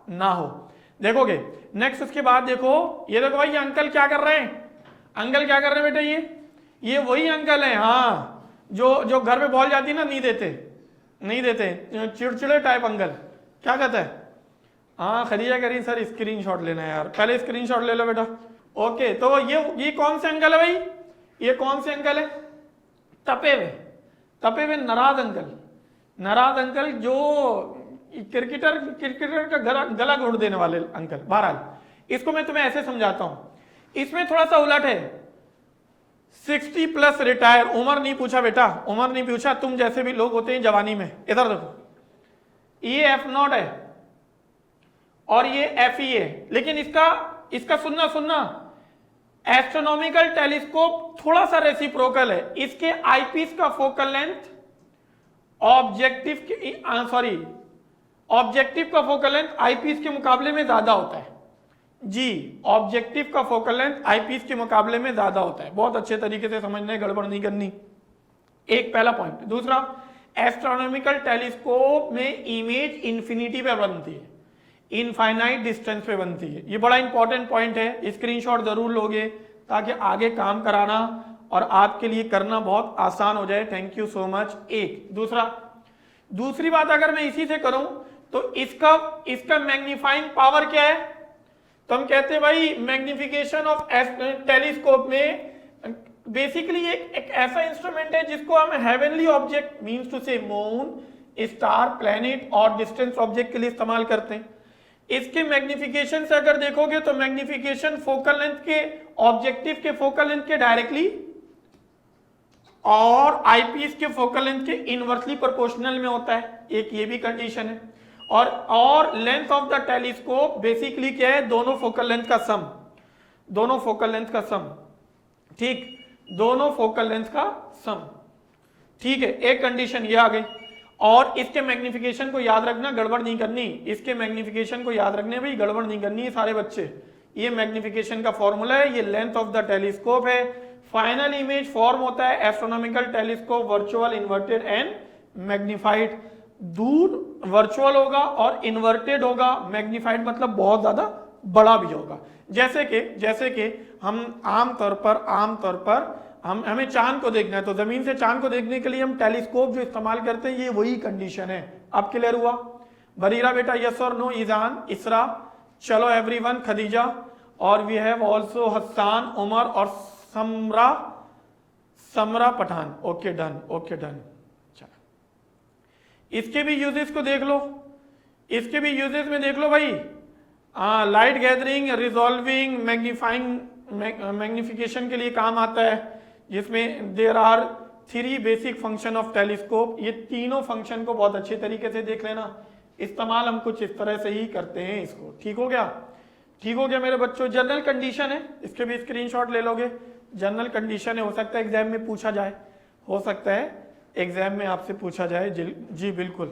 ना हो। देखोगे नेक्स्ट उसके बाद देखो, ये देखो भाई ये अंकल क्या कर रहे हैं, अंकल क्या कर रहे हैं बेटा, ये वही अंकल है, हाँ जो घर पे बॉल जाती है ना नहीं देते चिड़चिड़े टाइप अंकल। क्या कहता है, हाँ खदीजा कह रही सर स्क्रीनशॉट लेना है यार, पहले स्क्रीनशॉट ले लो बेटा। ओके तो ये कौन से अंकल है भाई, ये कौन से अंकल है, तपे हुए नाराज अंकल जो क्रिकेटर का गला घोट देने वाले अंकल। बहरहाल इसको मैं तुम्हें ऐसे समझाता हूं, इसमें थोड़ा सा उलट है। 60 प्लस रिटायर, उम्र नहीं पूछा बेटा, उम्र नहीं पूछा, तुम जैसे भी लोग होते हैं जवानी में। इधर देखो, ये F0 है और ये FE है, लेकिन इसका सुनना एस्ट्रोनॉमिकल टेलीस्कोप थोड़ा सा रेसिप्रोकल है। इसके आईपीस का फोकल लेंथ ऑब्जेक्टिव का फोकल लेंथ आईपीस के मुकाबले में ज्यादा होता है जी, ऑब्जेक्टिव का फोकल लेंथ आईपीस के मुकाबले में ज्यादा होता है। बहुत अच्छे तरीके से समझना है, गड़बड़ नहीं करनी। एक पहला पॉइंट। दूसरा, एस्ट्रोनॉमिकल टेलीस्कोप में इमेज इंफिनिटी पे बनती है, इनफाइनाइट डिस्टेंस पे बनती है। ये बड़ा इंपॉर्टेंट पॉइंट है, स्क्रीनशॉट जरूर लोगे ताकि आगे काम कराना और आपके लिए करना बहुत आसान हो जाए। Thank you so much. एक दूसरी बात अगर मैं इसी से करूं तो इसका मैग्नीफाइंग पावर क्या है, तो हम कहते हैं भाई मैग्निफिकेशन ऑफ टेलीस्कोप में बेसिकली एक ऐसा इंस्ट्रूमेंट है जिसको हम हेवनली ऑब्जेक्ट मींस टू से मून, स्टार, प्लैनेट और डिस्टेंस ऑब्जेक्ट के लिए इस्तेमाल करते हैं। इसके मैग्निफिकेशन से अगर देखोगे तो मैग्निफिकेशन फोकल लेंथ के, ऑब्जेक्टिव के फोकल लेंथ के डायरेक्टली और आईपीस के फोकल लेंथ के इनवर्सली प्रोपोर्शनल में होता है। एक ये भी कंडीशन है। और length of the telescope basically क्या है, दोनों फोकल लेंथ का सम, ठीक, दोनों फोकल लेंथ का सम, ठीक है। एक कंडीशन ये आ गई। और इसके मैग्निफिकेशन को याद रखना, गड़बड़ नहीं करनी, इसके मैग्निफिकेशन को याद रखने भाई, गड़बड़ नहीं करनी है सारे बच्चे। ये मैग्निफिकेशन का फॉर्मूला है, ये लेंथ ऑफ द टेलीस्कोप है। फाइनल इमेज फॉर्म होता है astronomical telescope virtual, inverted and magnified. दूर वर्चुअल होगा और इन्वर्टेड होगा, मैग्निफाइड मतलब बहुत ज्यादा बड़ा भी होगा। जैसे कि हम आमतौर पर हमें चांद को देखना है तो जमीन से चांद को देखने के लिए हम टेलीस्कोप जो इस्तेमाल करते हैं, ये वही कंडीशन है। अब क्लियर हुआ? बरीरा बेटा यस और नो, ईजान, इसरा, चलो एवरीवन, खदीजा, और we have also Hasan, Umar और समरा पठान। Okay done. चलो इसके भी यूजेस को देख लो, इसके भी यूजेस में देख लो भाई। लाइट गैदरिंग, रिजॉल्विंग, मैग्निफिकेशन के लिए काम आता है, जिसमें there are 3 basic function of telescope. ये तीनों फंक्शन को बहुत अच्छे तरीके से देख लेना। इस्तेमाल हम कुछ इस तरह से ही करते हैं इसको। ठीक हो गया मेरे बच्चों। जनरल कंडीशन है, इसके भी स्क्रीनशॉट ले लोगे। जनरल कंडीशन है, हो सकता है एग्जाम में पूछा जाए, हो सकता है एग्जाम में आपसे पूछा जाए। जी बिल्कुल।